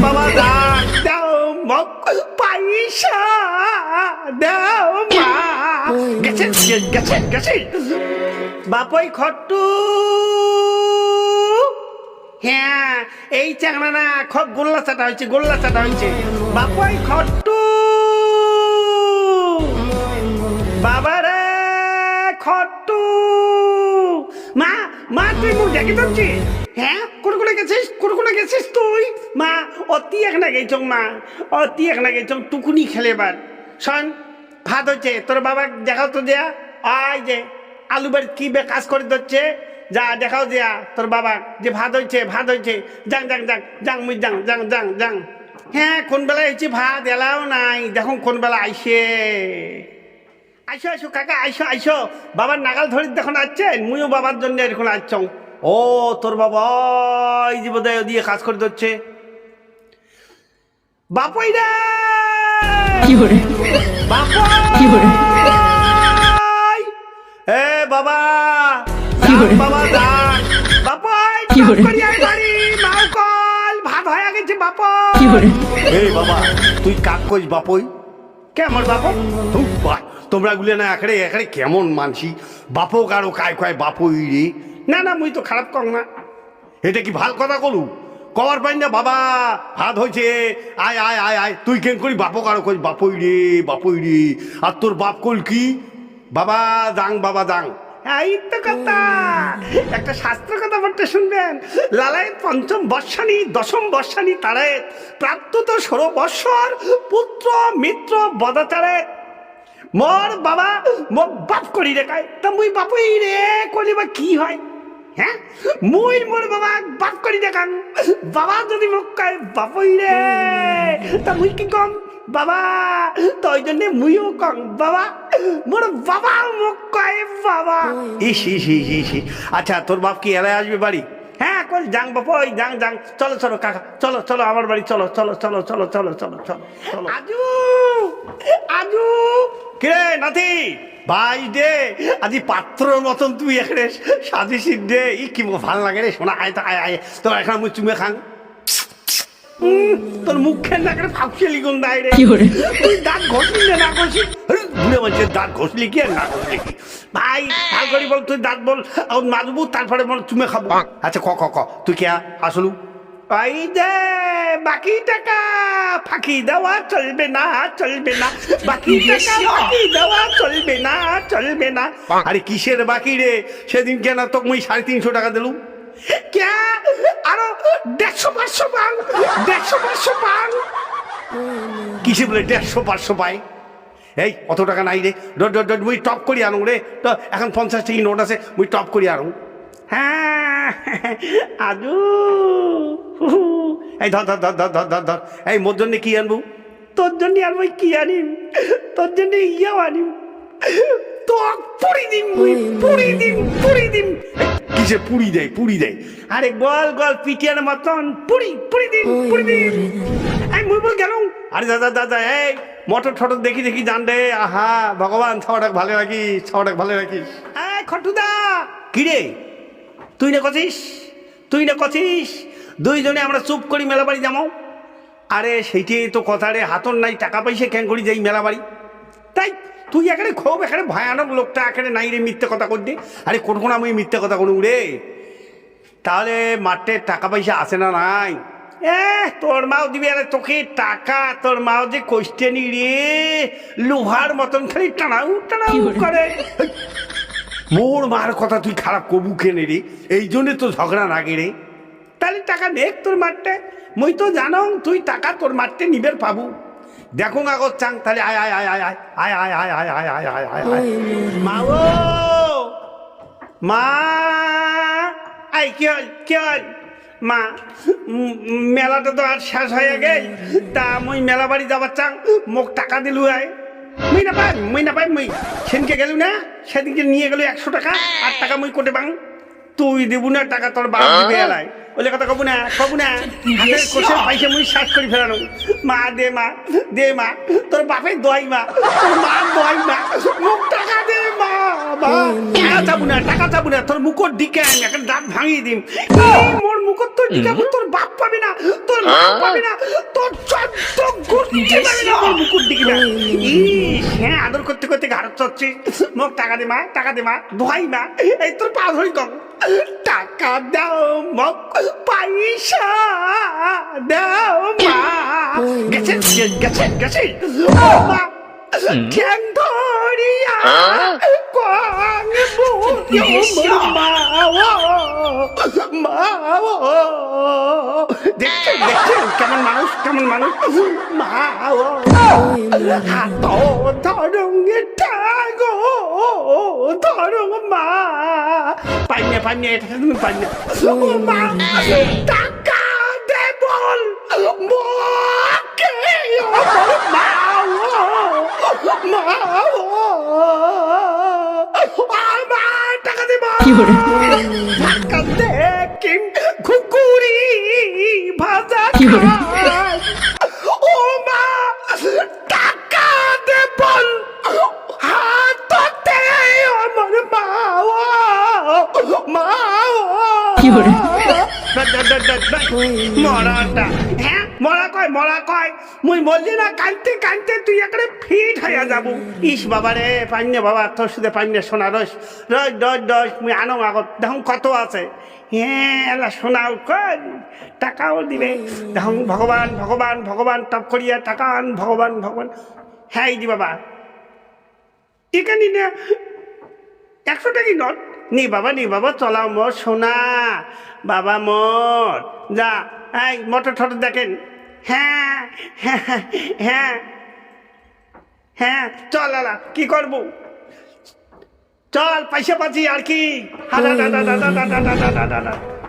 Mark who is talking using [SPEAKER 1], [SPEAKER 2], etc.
[SPEAKER 1] বাবা ডাক দাও মক পয়সা দাও মা গেছে গেছে গেছে বাপই খট্টু হ্যাঁ এই চাংনা না খুব গোল্লা চাটা হয়েছে বাপই খট্টু বাবারে খট্টু মা মা তুই মুখ দেখে দিচ্ছি হ্যাঁ কোনে গেছিস তুই মা অতি এখানে গেছ মা অতি এখানে গেছ টুকুনি খেলেবার শোন ভাত হচ্ছে তোর বাবা দেখাও তো দেয়া আয় যে আলু বাড়ি কি বে কাজ করে দিচ্ছে যা দেখাও দেয়া তোর বাবা যে ভাত হয়েছে যাং মুই যাং হ্যাঁ কোন বেলায় হয়েছে ভাত এলাও নাই দেখুন কোন বেলা আইসে আইসো কাকা আইসো বাবার নাগাল ধরি দেখুন আসছেন মুইও বাবার জন্য এখন আসছ ও তোর বাবা এই যে বোধহয় দিয়ে কাজ করে দিচ্ছে বাপই রে এ বাবা বাবা বাপাই মাও কল ভাত হয়ে গেছে বাপই এই বাবা তুই কাক কইস বাপই কেমন বাপ তোমরা গুলে না এখানে এখানে কেমন মানসি বাপও কারো কায় কয় বাপই রে না মুই তো খারাপ কর না এটা কি ভাল কথা কলু কবার পাই না বাবা ভাত হয়েছে আয় আয় আয় আয় তুই কেন করি বাপও কারো কই বাপই রে আর তোর বাপ কল কি বাবা দাং এই তো কথা একটা শাস্ত্র কথা বলতে শুনবেন লালায়েত পঞ্চম বর্ষানি দশম বর্ষানি তারায় প্রাপ্ত 16 বৎসর পুত্র মিত্র বদাচারে মোর বাবা মোক বাপ করি রে কায় তা মুই বাপই রে কলিবা কি হয় হ্যাঁ মুই মোর বাবা বাপ করি দেখান বাবা যদি মোক কয় বাপই রে তা মুই কি কম বাবা তো ওই জন্যে মুইও কম বাবা মোর বাবা মোক কয় বাবা ইসি আচ্ছা তোর বাপ কি এলায় আসবে বাড়ি হ্যাঁ কল যাং বাপই যাং চলো কাকা চলো আমার বাড়ি চলো আজু কিরে নাতি ভাই দে আজি পাত্রর মতন তুই এখানে সাজিসি দে ই কি ভাল লাগে রে শোনা আয় তোর এখন মুই চুমে খাং তোর মুখের না করে ফাঁকশালি গুণ দেয় রে তুই দাঁত ঘষলি না ঘষলি ভুলে বলছে দাঁত ঘষলি কি আর না ঘষলি কি ভাই ভাল করি বল তুই দাঁত বল মাজবু তারপরে বল চুমে খাবো আচ্ছা ক তুই কে আসলু এই দে বাকি টাকা ফাঁকি দেওয়া চলবে না বাকি টাকা ফাঁকি দেওয়া চলবে না আরে কিসের বাকি রে সেদিন কেন তোকে মুই 350 টাকা দিলু क्या আরো 150-500 পান কিসে বলে 150-500 পাই এই অত টাকা নাই রে মুই টপ করি আনো রে তো এখন 50 টাকা নোট আছে মুই টপ করি আনো হ্যাঁ আজু এই ধর এই মোর জন্য কি আনবো তোর জন্য আর মুই কি আনিম তোর জন্য ইয়াও আনিম তো পুরি দিন কিসে পুরি দেয় আরে গল পিটিয়ার মতন পুরি দিন এই মুই বল গেল আরে দাদা এই মোটর ঠটর দেখি জান রে আহা ভগবান ছাওয়াটাক ভালো রাখিস এই খটুদা কিরে তুই না কছিস দুইজনে আমরা চুপ করি মেলা বাড়ি যাবো আরে সেইটাই তো কথা রে হাতর নাই টাকা পয়সা কেন করি যাই মেলা বাড়ি তাই তুই এখানে খুব এখানে ভয়ানক লোকটা এখানে নাই রে মিথ্যে কথা করতে আরে কোন আমি মিথ্যে কথা করুন রে তাহলে মাঠে টাকা পয়সা আসে না নাই তোর মাও দিবি আরে তোকে টাকা তোর মাও যে কোশ্চেনি রে লোহার মতন খালি টানাউ করে মোর মার কথা তুই খারাপ কবু কেনে রে এই জন্য তো ঝগড়া লাগে রে তাহলে টাকা নেক তোর মাঠে মই তো জানো তুই টাকা তোর মাঠে নিবের পাবো দেখো আগো চাং তাহলে আয় মা আই কি হল মা মেলাটা তো আর শেষ হয়ে গেল তা মুই মেলা বাড়ি যাবার চাং মোক টাকা দিলু আয় মুই না পাই মুই সেদিনকে গেলু না সেদিনকে নিয়ে গেল 100 টাকা 8 টাকা মুই কোটে পাং তুই দেবু না টাকা তোর বাপ দিবে এলাই ওলে কথা কবু না হাতের কোষের পয়সা মুই শেষ করে ফেলানো মা দে মা তোর বাপের দোয়াই মা তোর মা দোয়াই মা মোক টাকা দে মা বাবা টাকা চাবো না তোর মুখর দিকে আমি একটা দাঁত ভাঙিয়ে দিম মোর মুখর তোর দিকে তোর বাপ পাবি না তোর মা পাবি না তোর চোদ্দ গুটি পাবি না মোর মুখর দিকে হ্যাঁ আদর করতে করতে ঘাড় চড়ছিস মোক টাকা দে মা দোহাই মা এই তোর পা ধরি কম টাকা দাও মোক পয়সা দাও মা গেছে মা ঠ্যাং ধরিয়া কোন দেখছেন কেমন মানুষ মা হাত ধরুন ঠাগো ধরুন মা পাইনে এটা তুমি পাইনে মা টাকা দে বল মা টাকা দে টাকা দে কিম খুকুরি ভাজা ও মা টাকা দে বল হাততে আমার মা মরাটা হ্যাঁ মরা কয় মুই বললি না কানতে তুই এখানে ফিট হইয়া যাবো ইস বাবা রে পাইনে বাবা তোর সাথে পাইনে সোনা রস মুই আনো আগত দেখুন কত আছে হ্যাঁ এলা শোনাও কর টাকাও দিবে দেখুন ভগবান টপ করিয়া টাকা আন ভগবান হ্যাঁ দি বাবা এখানে না 100 টাকি নট নি বাবা চলাও মোর সোনা বাবা মোর যা এই মোটর ঠোঁট দেখেন হ্যাঁ চল আলা কি করবো চল পয়সা পাচ্ছি আর কি